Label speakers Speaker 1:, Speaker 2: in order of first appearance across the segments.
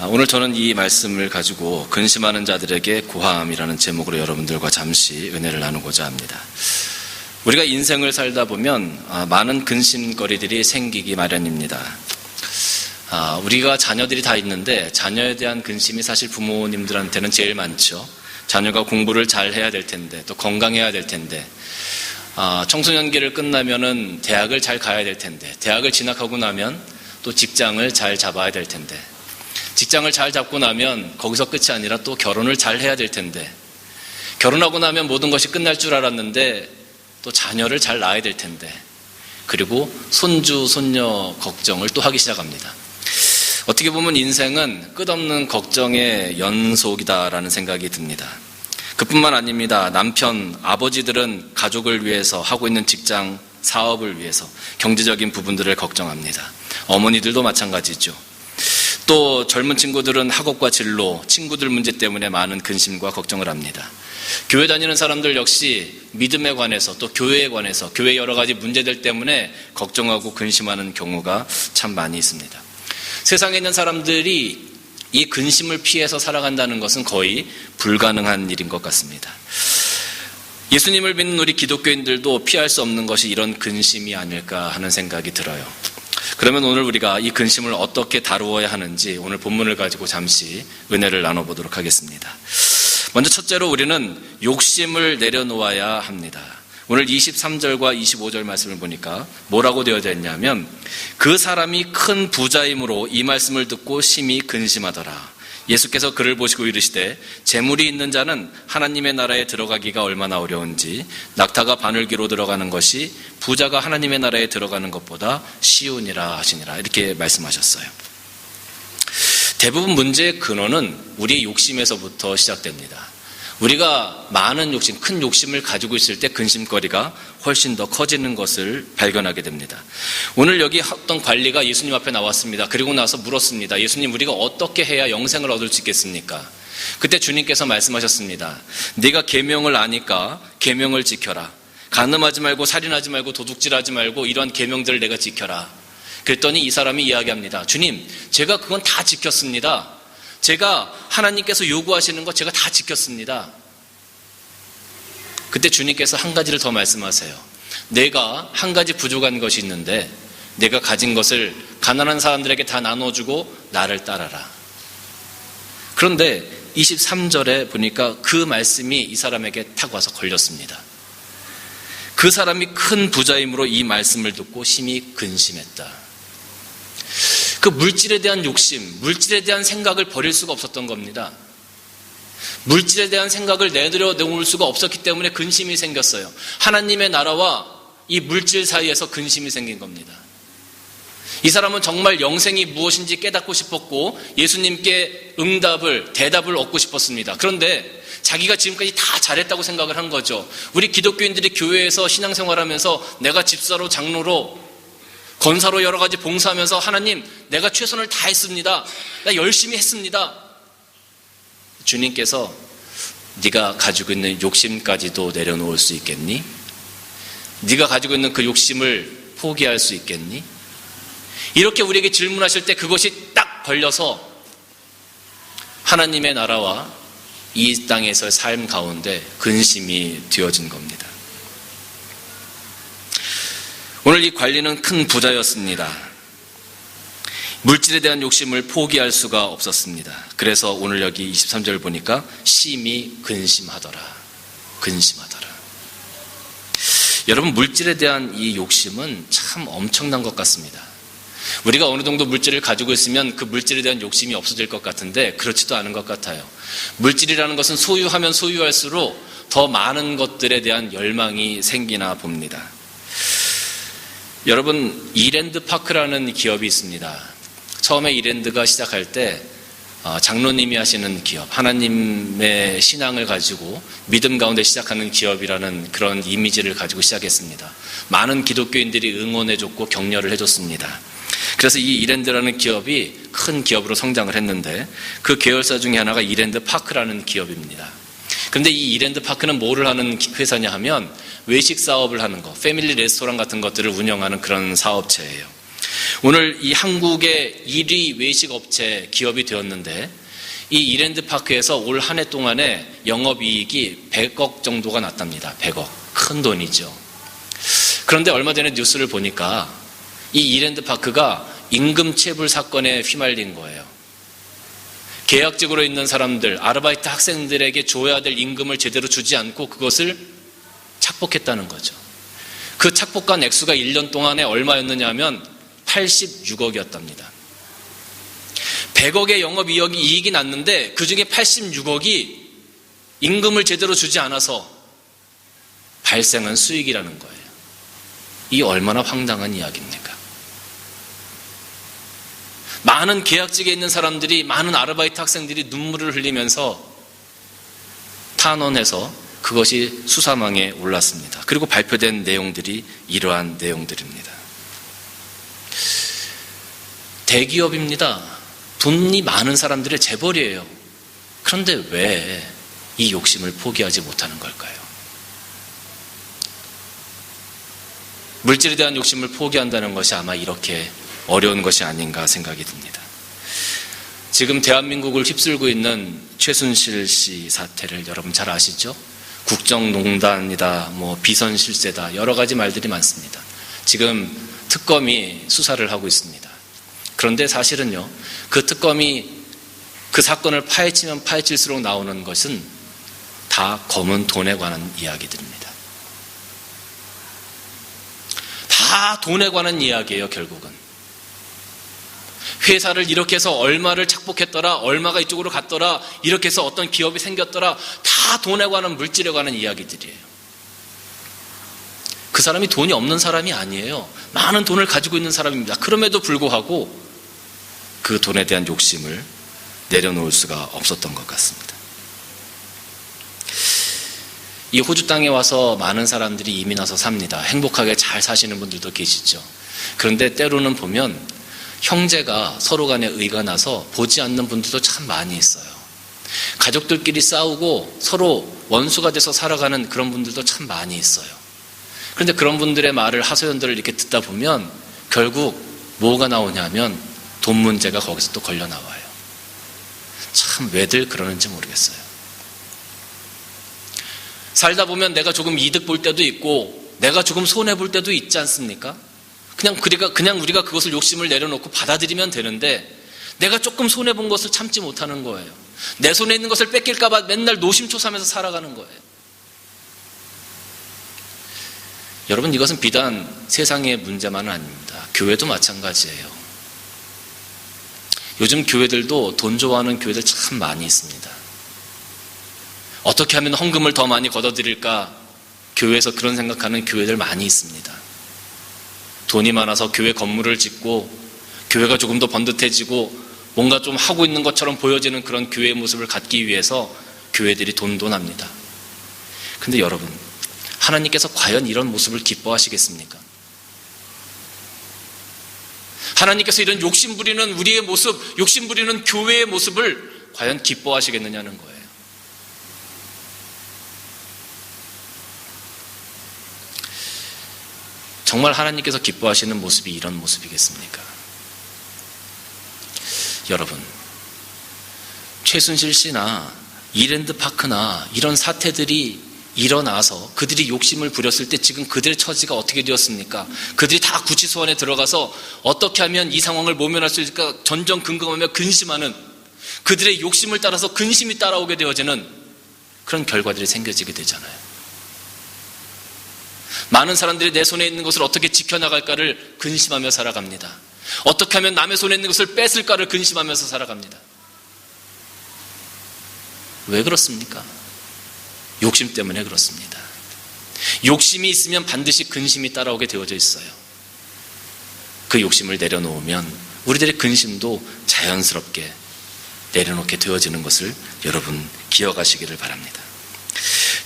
Speaker 1: 오늘 저는 이 말씀을 가지고 근심하는 자들에게 고함이라는 제목으로 여러분들과 잠시 은혜를 나누고자 합니다. 우리가 인생을 살다 보면 많은 근심거리들이 생기기 마련입니다. 우리가 자녀들이 다 있는데 자녀에 대한 근심이 사실 부모님들한테는 제일 많죠. 자녀가 공부를 잘 해야 될 텐데, 또 건강해야 될 텐데, 청소년기를 끝나면은 대학을 잘 가야 될 텐데, 대학을 진학하고 나면 또 직장을 잘 잡아야 될 텐데, 직장을 잘 잡고 나면 거기서 끝이 아니라 또 결혼을 잘 해야 될 텐데, 결혼하고 나면 모든 것이 끝날 줄 알았는데 또 자녀를 잘 낳아야 될 텐데, 그리고 손주, 손녀 걱정을 또 하기 시작합니다. 어떻게 보면 인생은 끝없는 걱정의 연속이다라는 생각이 듭니다. 그뿐만 아닙니다. 남편, 아버지들은 가족을 위해서 하고 있는 직장, 사업을 위해서 경제적인 부분들을 걱정합니다. 어머니들도 마찬가지죠. 또 젊은 친구들은 학업과 진로, 친구들 문제 때문에 많은 근심과 걱정을 합니다. 교회 다니는 사람들 역시 믿음에 관해서, 또 교회에 관해서, 교회 여러 가지 문제들 때문에 걱정하고 근심하는 경우가 참 많이 있습니다. 세상에 있는 사람들이 이 근심을 피해서 살아간다는 것은 거의 불가능한 일인 것 같습니다. 예수님을 믿는 우리 기독교인들도 피할 수 없는 것이 이런 근심이 아닐까 하는 생각이 들어요. 그러면 오늘 우리가 이 근심을 어떻게 다루어야 하는지 오늘 본문을 가지고 잠시 은혜를 나눠보도록 하겠습니다. 먼저 첫째로 우리는 욕심을 내려놓아야 합니다. 오늘 23절과 25절 말씀을 보니까 뭐라고 되어져 있냐면, 그 사람이 큰 부자이므로 이 말씀을 듣고 심히 근심하더라. 예수께서 그를 보시고 이르시되, 재물이 있는 자는 하나님의 나라에 들어가기가 얼마나 어려운지 낙타가 바늘귀로 들어가는 것이 부자가 하나님의 나라에 들어가는 것보다 쉬우니라 하시니라. 이렇게 말씀하셨어요. 대부분 문제의 근원은 우리의 욕심에서부터 시작됩니다. 우리가 많은 욕심, 큰 욕심을 가지고 있을 때 근심거리가 훨씬 더 커지는 것을 발견하게 됩니다. 오늘 여기 어떤 관리가 예수님 앞에 나왔습니다. 그리고 나서 물었습니다. 예수님, 우리가 어떻게 해야 영생을 얻을 수 있겠습니까? 그때 주님께서 말씀하셨습니다. 네가 계명을 아니까 계명을 지켜라. 간음하지 말고, 살인하지 말고, 도둑질하지 말고, 이러한 계명들을 내가 지켜라. 그랬더니 이 사람이 이야기합니다. 주님, 제가 그건 다 지켰습니다. 제가 하나님께서 요구하시는 거 제가 다 지켰습니다. 그때 주님께서 한 가지를 더 말씀하세요. 내가 한 가지 부족한 것이 있는데 내가 가진 것을 가난한 사람들에게 다 나눠주고 나를 따라라. 그런데 23절에 보니까 그 말씀이 이 사람에게 탁 와서 걸렸습니다. 그 사람이 큰 부자이므로 이 말씀을 듣고 심히 근심했다. 그 물질에 대한 욕심, 물질에 대한 생각을 버릴 수가 없었던 겁니다. 물질에 대한 생각을 내려놓을 수가 없었기 때문에 근심이 생겼어요. 하나님의 나라와 이 물질 사이에서 근심이 생긴 겁니다. 이 사람은 정말 영생이 무엇인지 깨닫고 싶었고 예수님께 대답을 얻고 싶었습니다. 그런데 자기가 지금까지 다 잘했다고 생각을 한 거죠. 우리 기독교인들이 교회에서 신앙생활하면서 내가 집사로, 장로로, 건사로 여러 가지 봉사하면서 하나님, 내가 최선을 다했습니다. 나 열심히 했습니다. 주님께서 네가 가지고 있는 욕심까지도 내려놓을 수 있겠니? 네가 가지고 있는 그 욕심을 포기할 수 있겠니? 이렇게 우리에게 질문하실 때 그것이 딱 걸려서 하나님의 나라와 이 땅에서의 삶 가운데 근심이 되어진 겁니다. 오늘 이 관리는 큰 부자였습니다. 물질에 대한 욕심을 포기할 수가 없었습니다. 그래서 오늘 여기 23절 보니까 심히 근심하더라. 여러분, 물질에 대한 이 욕심은 참 엄청난 것 같습니다. 우리가 어느 정도 물질을 가지고 있으면 그 물질에 대한 욕심이 없어질 것 같은데 그렇지도 않은 것 같아요. 물질이라는 것은 소유하면 소유할수록 더 많은 것들에 대한 열망이 생기나 봅니다. 여러분, 이랜드파크라는 기업이 있습니다. 처음에 이랜드가 시작할 때 장로님이 하시는 기업, 하나님의 신앙을 가지고 믿음 가운데 시작하는 기업이라는 그런 이미지를 가지고 시작했습니다. 많은 기독교인들이 응원해줬고 격려를 해줬습니다. 그래서 이 이랜드라는 기업이 큰 기업으로 성장을 했는데 그 계열사 중에 하나가 이랜드파크라는 기업입니다. 그런데 이 이랜드파크는 뭐를 하는 회사냐 하면 외식 사업을 하는 거, 패밀리 레스토랑 같은 것들을 운영하는 그런 사업체예요. 오늘 이 한국의 1위 외식 업체 기업이 되었는데 이 이랜드파크에서 올 한 해 동안에 영업이익이 100억 정도가 났답니다. 100억. 큰 돈이죠. 그런데 얼마 전에 뉴스를 보니까 이 이랜드파크가 임금체불 사건에 휘말린 거예요. 계약직으로 있는 사람들, 아르바이트 학생들에게 줘야 될 임금을 제대로 주지 않고 그것을 착복했다는 거죠. 그 착복한 액수가 1년 동안에 얼마였느냐 하면 86억이었답니다. 100억의 영업이익이 났는데 그중에 86억이 임금을 제대로 주지 않아서 발생한 수익이라는 거예요. 이 얼마나 황당한 이야기입니까? 많은 계약직에 있는 사람들이, 많은 아르바이트 학생들이 눈물을 흘리면서 탄원해서 그것이 수사망에 올랐습니다. 그리고 발표된 내용들이 이러한 내용들입니다. 대기업입니다. 돈이 많은 사람들의 재벌이에요. 그런데 왜 이 욕심을 포기하지 못하는 걸까요? 물질에 대한 욕심을 포기한다는 것이 아마 이렇게 어려운 것이 아닌가 생각이 듭니다. 지금 대한민국을 휩쓸고 있는 최순실 씨 사태를 여러분 잘 아시죠? 국정농단이다, 비선실세다, 여러 가지 말들이 많습니다. 지금 특검이 수사를 하고 있습니다. 그런데 사실은요, 그 특검이 그 사건을 파헤치면 파헤칠수록 나오는 것은 다 검은 돈에 관한 이야기들입니다. 다 돈에 관한 이야기예요, 결국은. 회사를 이렇게 해서 얼마를 착복했더라, 얼마가 이쪽으로 갔더라, 이렇게 해서 어떤 기업이 생겼더라, 다 돈에 관한, 물질에 관한 이야기들이에요. 그 사람이 돈이 없는 사람이 아니에요. 많은 돈을 가지고 있는 사람입니다. 그럼에도 불구하고 그 돈에 대한 욕심을 내려놓을 수가 없었던 것 같습니다. 이 호주 땅에 와서 많은 사람들이 이민 와서 삽니다. 행복하게 잘 사시는 분들도 계시죠. 그런데 때로는 보면 형제가 서로 간에 의가 나서 보지 않는 분들도 참 많이 있어요. 가족들끼리 싸우고 서로 원수가 돼서 살아가는 그런 분들도 참 많이 있어요. 그런데 그런 분들의 말을, 하소연들을 이렇게 듣다 보면 결국 뭐가 나오냐면 돈 문제가 거기서 또 걸려 나와요. 참 왜들 그러는지 모르겠어요. 살다 보면 내가 조금 이득 볼 때도 있고 내가 조금 손해 볼 때도 있지 않습니까? 그냥 우리가 그것을 욕심을 내려놓고 받아들이면 되는데 내가 조금 손해 본 것을 참지 못하는 거예요. 내 손에 있는 것을 뺏길까 봐 맨날 노심초사하면서 살아가는 거예요. 여러분, 이것은 비단 세상의 문제만은 아닙니다. 교회도 마찬가지예요. 요즘 교회들도 돈 좋아하는 교회들 참 많이 있습니다. 어떻게 하면 헌금을 더 많이 걷어들일까, 교회에서 그런 생각하는 교회들 많이 있습니다. 돈이 많아서 교회 건물을 짓고 교회가 조금 더 번듯해지고 뭔가 좀 하고 있는 것처럼 보여지는 그런 교회의 모습을 갖기 위해서 교회들이 돈합니다. 그런데 여러분, 하나님께서 과연 이런 모습을 기뻐하시겠습니까? 하나님께서 이런 욕심부리는 우리의 모습, 욕심부리는 교회의 모습을 과연 기뻐하시겠느냐는 거예요. 정말 하나님께서 기뻐하시는 모습이 이런 모습이겠습니까? 여러분, 최순실 씨나 이랜드파크나 이런 사태들이 일어나서 그들이 욕심을 부렸을 때 지금 그들의 처지가 어떻게 되었습니까? 그들이 다 구치소원에 들어가서 어떻게 하면 이 상황을 모면할 수 있을까 전전긍긍하며 근심하는, 그들의 욕심을 따라서 근심이 따라오게 되어지는 그런 결과들이 생겨지게 되잖아요. 많은 사람들이 내 손에 있는 것을 어떻게 지켜나갈까를 근심하며 살아갑니다. 어떻게 하면 남의 손에 있는 것을 뺏을까를 근심하면서 살아갑니다. 왜 그렇습니까? 욕심 때문에 그렇습니다. 욕심이 있으면 반드시 근심이 따라오게 되어져 있어요. 그 욕심을 내려놓으면 우리들의 근심도 자연스럽게 내려놓게 되어지는 것을 여러분 기억하시기를 바랍니다.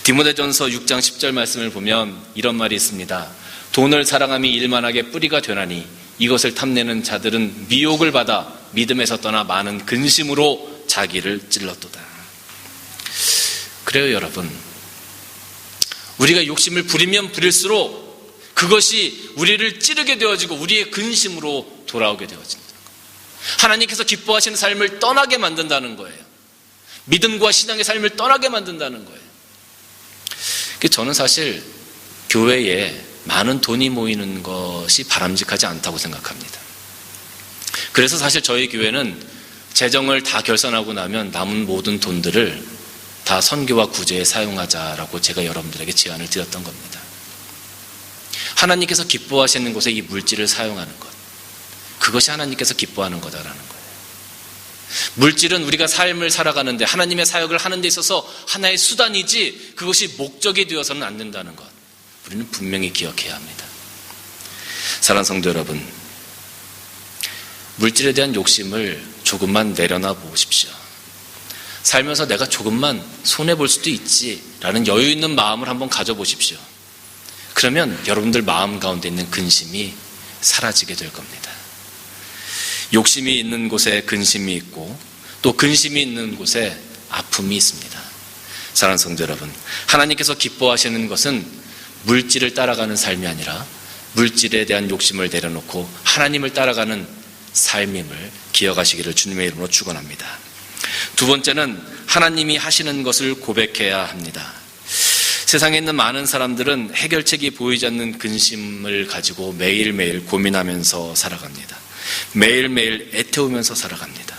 Speaker 1: 디모데전서 6장 10절 말씀을 보면 이런 말이 있습니다. 돈을 사랑함이 일만하게 뿌리가 되나니 이것을 탐내는 자들은 미혹을 받아 믿음에서 떠나 많은 근심으로 자기를 찔렀도다. 그래요, 여러분. 우리가 욕심을 부리면 부릴수록 그것이 우리를 찌르게 되어지고 우리의 근심으로 돌아오게 되어진다는 거예요. 하나님께서 기뻐하시는 삶을 떠나게 만든다는 거예요. 믿음과 신앙의 삶을 떠나게 만든다는 거예요. 저는 사실 교회에 많은 돈이 모이는 것이 바람직하지 않다고 생각합니다. 그래서 사실 저희 교회는 재정을 다 결산하고 나면 남은 모든 돈들을 다 선교와 구제에 사용하자라고 제가 여러분들에게 제안을 드렸던 겁니다. 하나님께서 기뻐하시는 곳에 이 물질을 사용하는 것, 그것이 하나님께서 기뻐하는 거다라는 거예요. 물질은 우리가 삶을 살아가는데 하나님의 사역을 하는 데 있어서 하나의 수단이지 그것이 목적이 되어서는 안 된다는 것, 우리는 분명히 기억해야 합니다. 사랑하는 성도 여러분, 물질에 대한 욕심을 조금만 내려놔 보십시오. 살면서 내가 조금만 손해볼 수도 있지라는 여유 있는 마음을 한번 가져보십시오. 그러면 여러분들 마음 가운데 있는 근심이 사라지게 될 겁니다. 욕심이 있는 곳에 근심이 있고 또 근심이 있는 곳에 아픔이 있습니다. 사랑하는 성도 여러분, 하나님께서 기뻐하시는 것은 물질을 따라가는 삶이 아니라 물질에 대한 욕심을 내려놓고 하나님을 따라가는 삶임을 기억하시기를 주님의 이름으로 축원합니다. 두 번째는 하나님이 하시는 것을 고백해야 합니다. 세상에 있는 많은 사람들은 해결책이 보이지 않는 근심을 가지고 매일매일 고민하면서 살아갑니다. 매일매일 애태우면서 살아갑니다.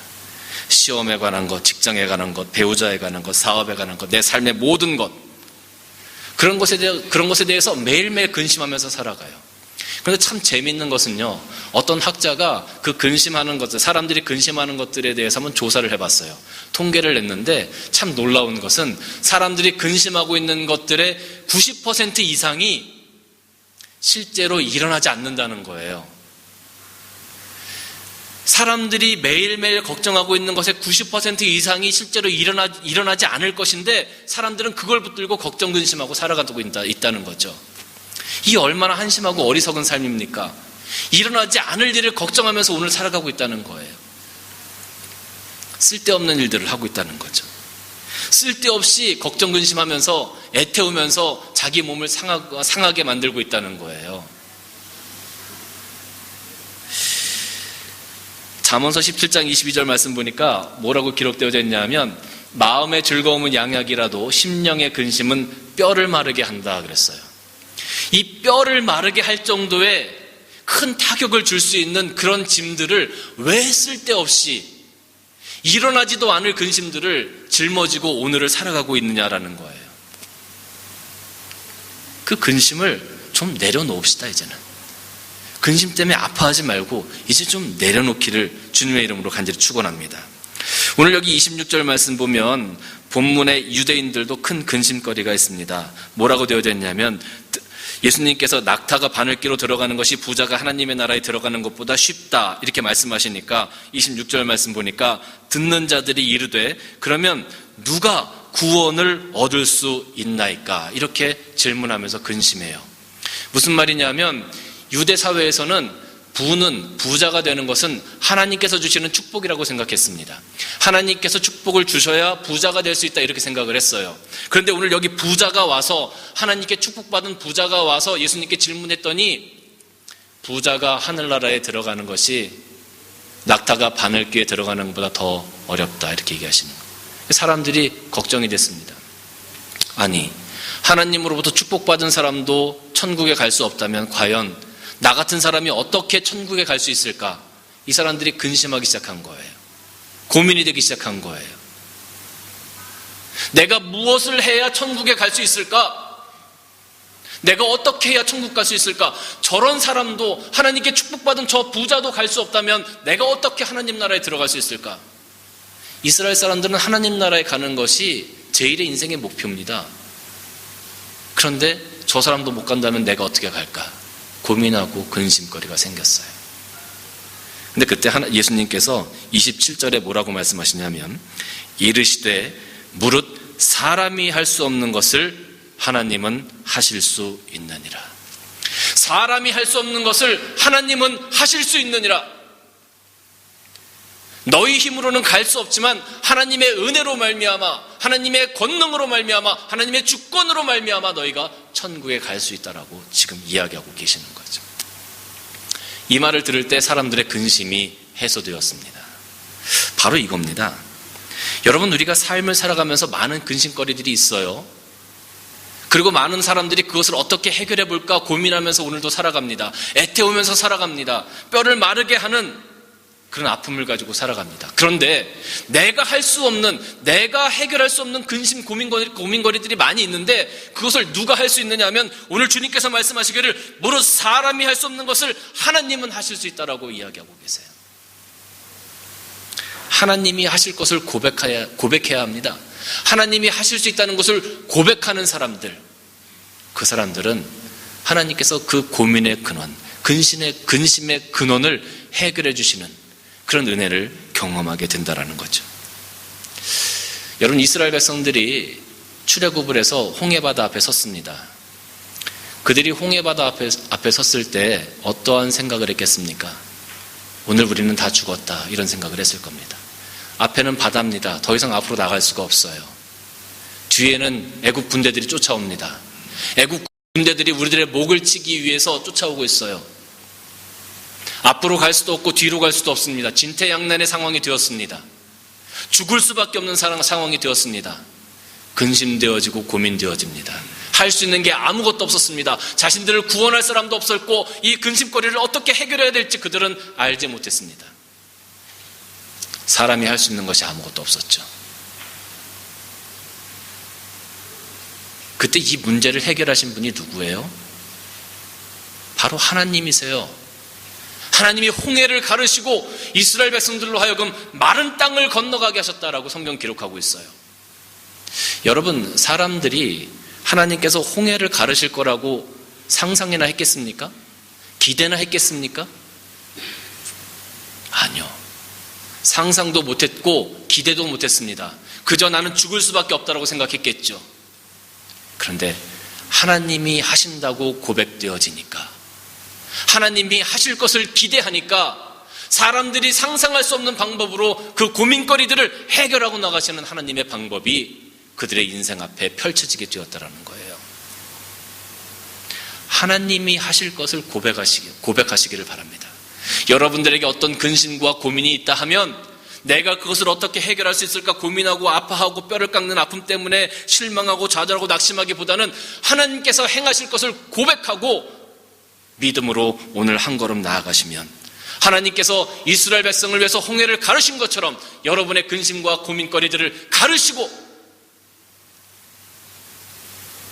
Speaker 1: 시험에 관한 것, 직장에 관한 것, 배우자에 관한 것, 사업에 관한 것, 내 삶의 모든 것, 그런 것에 대해서 매일매일 근심하면서 살아가요. 그런데 참 재미있는 것은요, 어떤 학자가 그 근심하는 것들, 사람들이 근심하는 것들에 대해서 한번 조사를 해봤어요. 통계를 냈는데 참 놀라운 것은 사람들이 근심하고 있는 것들의 90% 이상이 실제로 일어나지 않는다는 거예요. 사람들이 매일매일 걱정하고 있는 것의 90% 이상이 실제로 일어나지 않을 것인데 사람들은 그걸 붙들고 걱정 근심하고 살아가고 있다는 거죠. 이 얼마나 한심하고 어리석은 삶입니까? 일어나지 않을 일을 걱정하면서 오늘 살아가고 있다는 거예요. 쓸데없는 일들을 하고 있다는 거죠. 쓸데없이 걱정 근심하면서 애태우면서 자기 몸을 상하게 만들고 있다는 거예요. 잠언서 17장 22절 말씀 보니까 뭐라고 기록되어져 있냐면 마음의 즐거움은 양약이라도 심령의 근심은 뼈를 마르게 한다 그랬어요. 이 뼈를 마르게 할 정도의 큰 타격을 줄 수 있는 그런 짐들을 왜 쓸데없이 일어나지도 않을 근심들을 짊어지고 오늘을 살아가고 있느냐라는 거예요. 그 근심을 좀 내려놓읍시다. 이제는 근심 때문에 아파하지 말고 이제 좀 내려놓기를 주님의 이름으로 간절히 축원합니다. 오늘 여기 26절 말씀 보면 본문에 유대인들도 큰 근심거리가 있습니다. 뭐라고 되어져 있냐면 예수님께서 낙타가 바늘기로 들어가는 것이 부자가 하나님의 나라에 들어가는 것보다 쉽다 이렇게 말씀하시니까 26절 말씀 보니까 듣는 자들이 이르되 그러면 누가 구원을 얻을 수 있나이까 이렇게 질문하면서 근심해요. 무슨 말이냐면 유대 사회에서는 부자가 되는 것은 하나님께서 주시는 축복이라고 생각했습니다. 하나님께서 축복을 주셔야 부자가 될 수 있다 이렇게 생각을 했어요. 그런데 오늘 여기 부자가 와서 하나님께 축복받은 부자가 와서 예수님께 질문했더니 부자가 하늘나라에 들어가는 것이 낙타가 바늘귀에 들어가는 것보다 더 어렵다 이렇게 얘기하시는 거예요. 사람들이 걱정이 됐습니다. 아니 하나님으로부터 축복받은 사람도 천국에 갈 수 없다면 과연 나 같은 사람이 어떻게 천국에 갈 수 있을까? 이 사람들이 근심하기 시작한 거예요. 고민이 되기 시작한 거예요. 내가 무엇을 해야 천국에 갈 수 있을까? 내가 어떻게 해야 천국 갈 수 있을까? 저런 사람도 하나님께 축복받은 저 부자도 갈 수 없다면 내가 어떻게 하나님 나라에 들어갈 수 있을까? 이스라엘 사람들은 하나님 나라에 가는 것이 제1의 인생의 목표입니다. 그런데 저 사람도 못 간다면 내가 어떻게 갈까? 고민하고 근심거리가 생겼어요. 근데 그때 예수님께서 27절에 뭐라고 말씀하시냐면 이르시되 무릇 사람이 할 수 없는 것을 하나님은 하실 수 있느니라. 사람이 할 수 없는 것을 하나님은 하실 수 있느니라. 너희 힘으로는 갈 수 없지만 하나님의 은혜로 말미암아 하나님의 권능으로 말미암아 하나님의 주권으로 말미암아 너희가 천국에 갈 수 있다라고 지금 이야기하고 계시는 거죠. 이 말을 들을 때 사람들의 근심이 해소되었습니다. 바로 이겁니다. 여러분, 우리가 삶을 살아가면서 많은 근심거리들이 있어요. 그리고 많은 사람들이 그것을 어떻게 해결해 볼까 고민하면서 오늘도 살아갑니다. 애태우면서 살아갑니다. 뼈를 마르게 하는 그런 아픔을 가지고 살아갑니다. 그런데 내가 할 수 없는, 내가 해결할 수 없는 근심, 고민거리들이 많이 있는데 그것을 누가 할 수 있느냐 하면 오늘 주님께서 말씀하시기를 무릇 사람이 할 수 없는 것을 하나님은 하실 수 있다라고 이야기하고 계세요. 하나님이 하실 것을 고백해야 합니다. 하나님이 하실 수 있다는 것을 고백하는 사람들, 그 사람들은 하나님께서 그 고민의 근원, 근심의 근원을 해결해 주시는 그런 은혜를 경험하게 된다라는 거죠. 여러분, 이스라엘 백성들이 출애굽을 해서 홍해바다 앞에 섰습니다. 그들이 홍해바다 앞에 섰을 때 어떠한 생각을 했겠습니까? 오늘 우리는 다 죽었다, 이런 생각을 했을 겁니다. 앞에는 바다입니다. 더 이상 앞으로 나갈 수가 없어요. 뒤에는 애국 군대들이 쫓아옵니다. 애국 군대들이 우리들의 목을 치기 위해서 쫓아오고 있어요. 앞으로 갈 수도 없고 뒤로 갈 수도 없습니다. 진퇴양난의 상황이 되었습니다. 죽을 수밖에 없는 상황이 되었습니다. 근심되어지고 고민되어집니다. 할 수 있는 게 아무것도 없었습니다. 자신들을 구원할 사람도 없었고 이 근심거리를 어떻게 해결해야 될지 그들은 알지 못했습니다. 사람이 할 수 있는 것이 아무것도 없었죠. 그때 이 문제를 해결하신 분이 누구예요? 바로 하나님이세요. 하나님이 홍해를 가르시고 이스라엘 백성들로 하여금 마른 땅을 건너가게 하셨다라고 성경 기록하고 있어요. 여러분, 사람들이 하나님께서 홍해를 가르실 거라고 상상이나 했겠습니까? 기대나 했겠습니까? 아니요. 상상도 못했고 기대도 못했습니다. 그저 나는 죽을 수밖에 없다라고 생각했겠죠. 그런데 하나님이 하신다고 고백되어지니까, 하나님이 하실 것을 기대하니까 사람들이 상상할 수 없는 방법으로 그 고민거리들을 해결하고 나가시는 하나님의 방법이 그들의 인생 앞에 펼쳐지게 되었다는 거예요. 하나님이 하실 것을 고백하시기를 바랍니다. 여러분들에게 어떤 근심과 고민이 있다 하면 내가 그것을 어떻게 해결할 수 있을까 고민하고 아파하고 뼈를 깎는 아픔 때문에 실망하고 좌절하고 낙심하기보다는 하나님께서 행하실 것을 고백하고 믿음으로 오늘 한 걸음 나아가시면 하나님께서 이스라엘 백성을 위해서 홍해를 가르신 것처럼 여러분의 근심과 고민거리들을 가르시고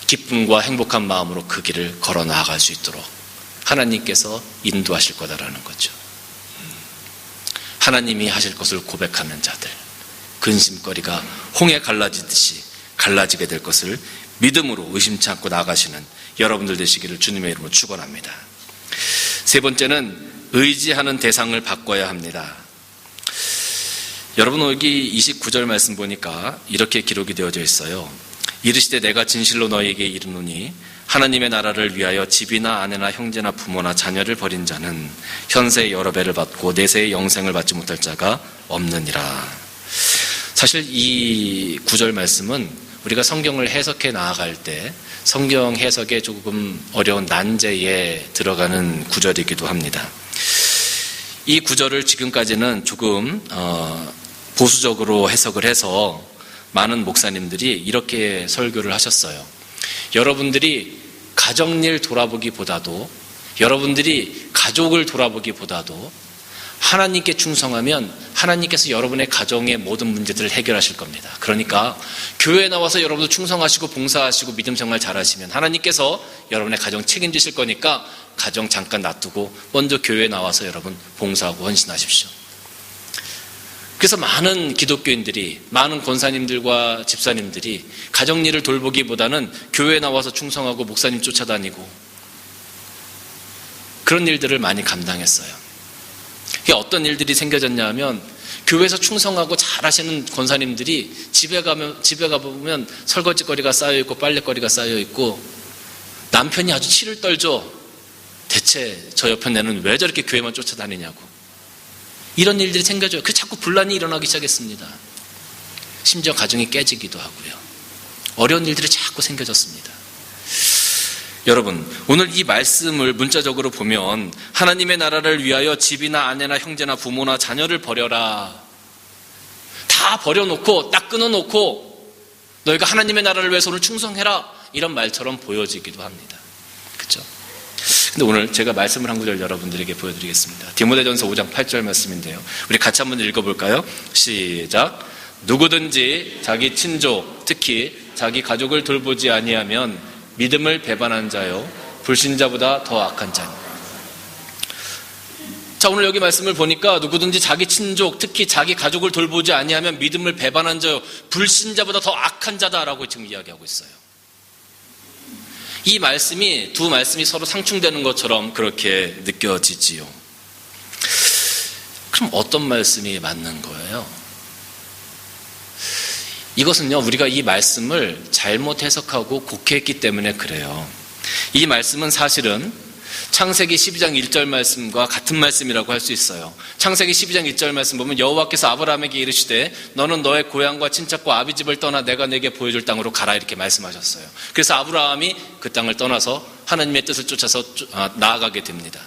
Speaker 1: 기쁨과 행복한 마음으로 그 길을 걸어 나아갈 수 있도록 하나님께서 인도하실 거다라는 거죠. 하나님이 하실 것을 고백하는 자들, 근심거리가 홍해 갈라지듯이 갈라지게 될 것을 믿음으로 의심치 않고 나아가시는 여러분들 되시기를 주님의 이름으로 축원합니다. 세 번째는 의지하는 대상을 바꿔야 합니다. 여러분, 여기 29절 말씀 보니까 이렇게 기록이 되어져 있어요. 이르시되 내가 진실로 너희에게 이르노니 하나님의 나라를 위하여 집이나 아내나 형제나 부모나 자녀를 버린 자는 현세의 여러 배를 받고 내세의 영생을 받지 못할 자가 없느니라. 사실 이 구절 말씀은 우리가 성경을 해석해 나아갈 때 성경 해석에 조금 어려운 난제에 들어가는 구절이기도 합니다. 이 구절을 지금까지는 조금 보수적으로 해석을 해서 많은 목사님들이 이렇게 설교를 하셨어요. 여러분들이 가정일 돌아보기보다도, 여러분들이 가족을 돌아보기보다도 하나님께 충성하면 하나님께서 여러분의 가정의 모든 문제들을 해결하실 겁니다. 그러니까 교회에 나와서 여러분도 충성하시고 봉사하시고 믿음 생활 잘하시면 하나님께서 여러분의 가정 책임지실 거니까 가정 잠깐 놔두고 먼저 교회에 나와서 여러분 봉사하고 헌신하십시오. 그래서 많은 기독교인들이, 많은 권사님들과 집사님들이 가정일을 돌보기보다는 교회에 나와서 충성하고 목사님 쫓아다니고 그런 일들을 많이 감당했어요. 이게 어떤 일들이 생겨졌냐 하면 교회에서 충성하고 잘하시는 권사님들이 집에 가보면 설거지거리가 쌓여있고 빨래거리가 쌓여있고 남편이 아주 치를 떨죠. 대체 저 옆에 내는 왜 저렇게 교회만 쫓아다니냐고. 이런 일들이 생겨져요. 그래서 자꾸 분란이 일어나기 시작했습니다. 심지어 가정이 깨지기도 하고요. 어려운 일들이 자꾸 생겨졌습니다. 여러분, 오늘 이 말씀을 문자적으로 보면 하나님의 나라를 위하여 집이나 아내나 형제나 부모나 자녀를 버려라. 다 버려놓고 딱 끊어놓고 너희가 하나님의 나라를 위해서 오늘 충성해라. 이런 말처럼 보여지기도 합니다. 그렇죠? 근데 오늘 제가 말씀을 한 구절 여러분들에게 보여드리겠습니다. 디모데전서 5장 8절 말씀인데요. 우리 같이 한번 읽어볼까요? 시작. 누구든지 자기 친족, 특히 자기 가족을 돌보지 아니하면 믿음을 배반한 자요 불신자보다 더 악한 자니. 자, 오늘 여기 말씀을 보니까 누구든지 자기 친족, 특히 자기 가족을 돌보지 아니하면 믿음을 배반한 자요 불신자보다 더 악한 자다라고 지금 이야기하고 있어요. 이 말씀이 두 말씀이 서로 상충되는 것처럼 그렇게 느껴지지요. 그럼 어떤 말씀이 맞는 거예요? 이것은요, 우리가 이 말씀을 잘못 해석하고 곡해했기 때문에 그래요. 이 말씀은 사실은 창세기 12장 1절 말씀과 같은 말씀이라고 할 수 있어요. 창세기 12장 1절 말씀 보면 여호와께서 아브라함에게 이르시되 너는 너의 고향과 친척과 아비 집을 떠나 내가 내게 보여줄 땅으로 가라 이렇게 말씀하셨어요. 그래서 아브라함이 그 땅을 떠나서 하나님의 뜻을 쫓아서 나아가게 됩니다.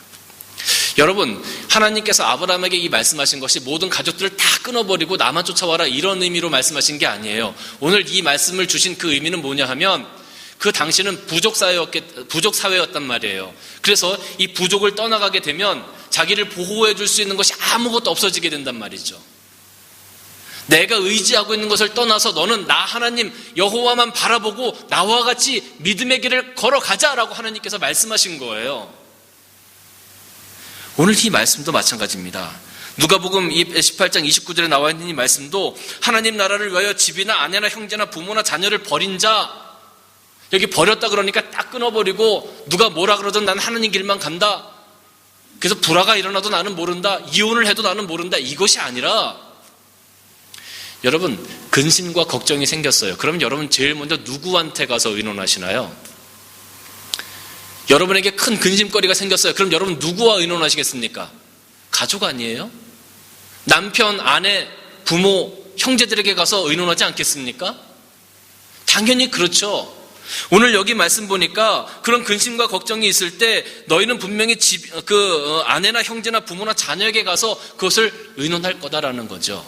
Speaker 1: 여러분, 하나님께서 아브라함에게 이 말씀하신 것이 모든 가족들을 다 끊어버리고 나만 쫓아와라 이런 의미로 말씀하신 게 아니에요. 오늘 이 말씀을 주신 그 의미는 뭐냐 하면 그 당시는 부족 사회였단 말이에요. 그래서 이 부족을 떠나가게 되면 자기를 보호해 줄 수 있는 것이 아무것도 없어지게 된단 말이죠. 내가 의지하고 있는 것을 떠나서 너는 나 하나님 여호와만 바라보고 나와 같이 믿음의 길을 걸어가자라고 하나님께서 말씀하신 거예요. 오늘 이 말씀도 마찬가지입니다. 누가복음 18장 29절에 나와 있는 이 말씀도 하나님 나라를 위하여 집이나 아내나 형제나 부모나 자녀를 버린 자, 여기 버렸다 그러니까 딱 끊어버리고 누가 뭐라 그러든 나는 하나님 길만 간다. 그래서 불화가 일어나도 나는 모른다. 이혼을 해도 나는 모른다. 이것이 아니라 여러분, 근심과 걱정이 생겼어요. 그럼 여러분 제일 먼저 누구한테 가서 의논하시나요? 여러분에게 큰 근심거리가 생겼어요. 그럼 여러분 누구와 의논하시겠습니까? 가족 아니에요? 남편, 아내, 부모, 형제들에게 가서 의논하지 않겠습니까? 당연히 그렇죠. 오늘 여기 말씀 보니까 그런 근심과 걱정이 있을 때 너희는 분명히 아내나 형제나 부모나 자녀에게 가서 그것을 의논할 거다라는 거죠.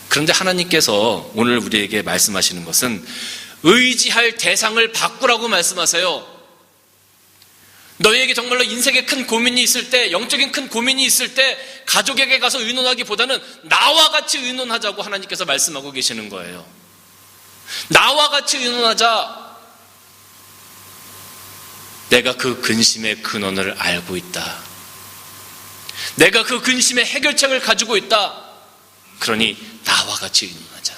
Speaker 1: 그런데 하나님께서 오늘 우리에게 말씀하시는 것은 의지할 대상을 바꾸라고 말씀하세요. 너희에게 정말로 인생에 큰 고민이 있을 때, 영적인 큰 고민이 있을 때 가족에게 가서 의논하기보다는 나와 같이 의논하자고 하나님께서 말씀하고 계시는 거예요. 나와 같이 의논하자. 내가 그 근심의 근원을 알고 있다. 내가 그 근심의 해결책을 가지고 있다. 그러니 나와 같이 의논하자.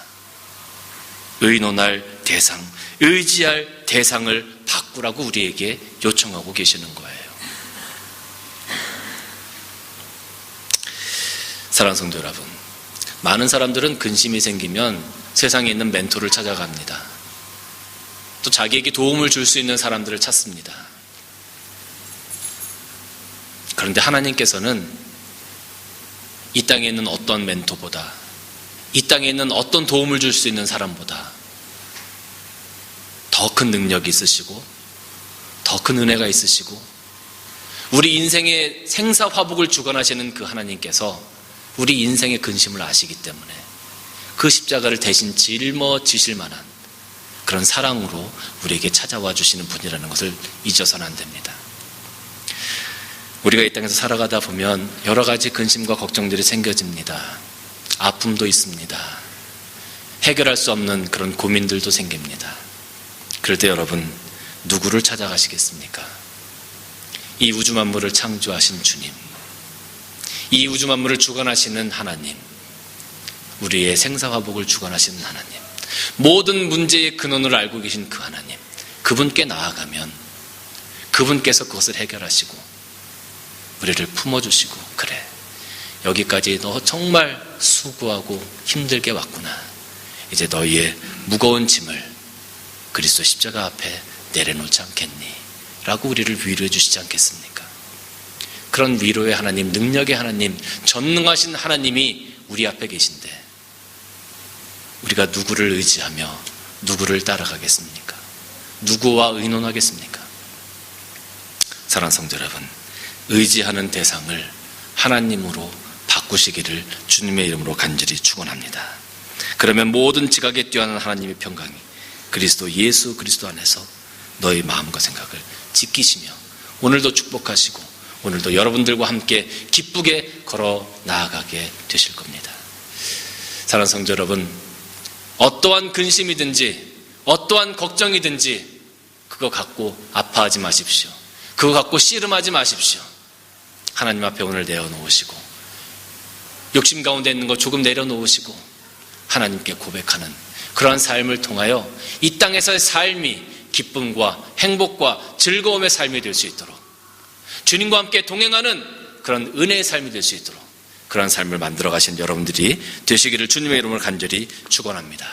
Speaker 1: 의논할 대상, 의지할 대상을 바꾸라고 우리에게 요청하고 계시는 거예요. 사랑하는 성도 여러분, 많은 사람들은 근심이 생기면 세상에 있는 멘토를 찾아갑니다. 또 자기에게 도움을 줄 수 있는 사람들을 찾습니다. 그런데 하나님께서는 이 땅에 있는 어떤 멘토보다, 이 땅에 있는 어떤 도움을 줄 수 있는 사람보다 더 큰 능력이 있으시고 더 큰 은혜가 있으시고 우리 인생의 생사화복을 주관하시는 그 하나님께서 우리 인생의 근심을 아시기 때문에 그 십자가를 대신 짊어지실 만한 그런 사랑으로 우리에게 찾아와 주시는 분이라는 것을 잊어서는 안 됩니다. 우리가 이 땅에서 살아가다 보면 여러 가지 근심과 걱정들이 생겨집니다. 아픔도 있습니다. 해결할 수 없는 그런 고민들도 생깁니다. 그럴 때 여러분, 누구를 찾아가시겠습니까? 이 우주 만물을 창조하신 주님, 이 우주 만물을 주관하시는 하나님, 우리의 생사화복을 주관하시는 하나님, 모든 문제의 근원을 알고 계신 그 하나님, 그분께 나아가면 그분께서 그것을 해결하시고 우리를 품어주시고, 그래, 여기까지 너 정말 수고하고 힘들게 왔구나. 이제 너희의 무거운 짐을 그리스도 십자가 앞에 내려놓지 않겠니? 라고 우리를 위로해 주시지 않겠습니까? 그런 위로의 하나님, 능력의 하나님, 전능하신 하나님이 우리 앞에 계신데 우리가 누구를 의지하며 누구를 따라가겠습니까? 누구와 의논하겠습니까? 사랑하는 성도 여러분, 의지하는 대상을 하나님으로 바꾸시기를 주님의 이름으로 간절히 축원합니다. 그러면 모든 지각에 뛰어난 하나님의 평강이 그리스도 예수 그리스도 안에서 너희 마음과 생각을 지키시며 오늘도 축복하시고 오늘도 여러분들과 함께 기쁘게 걸어 나아가게 되실 겁니다. 사랑하는 성도 여러분, 어떠한 근심이든지 어떠한 걱정이든지 그거 갖고 아파하지 마십시오. 그거 갖고 씨름하지 마십시오. 하나님 앞에 오늘 내어놓으시고 욕심 가운데 있는 거 조금 내려놓으시고 하나님께 고백하는 그러한 삶을 통하여 이 땅에서의 삶이 기쁨과 행복과 즐거움의 삶이 될 수 있도록, 주님과 함께 동행하는 그런 은혜의 삶이 될 수 있도록 그런 삶을 만들어 가신 여러분들이 되시기를 주님의 이름으로 간절히 축원합니다.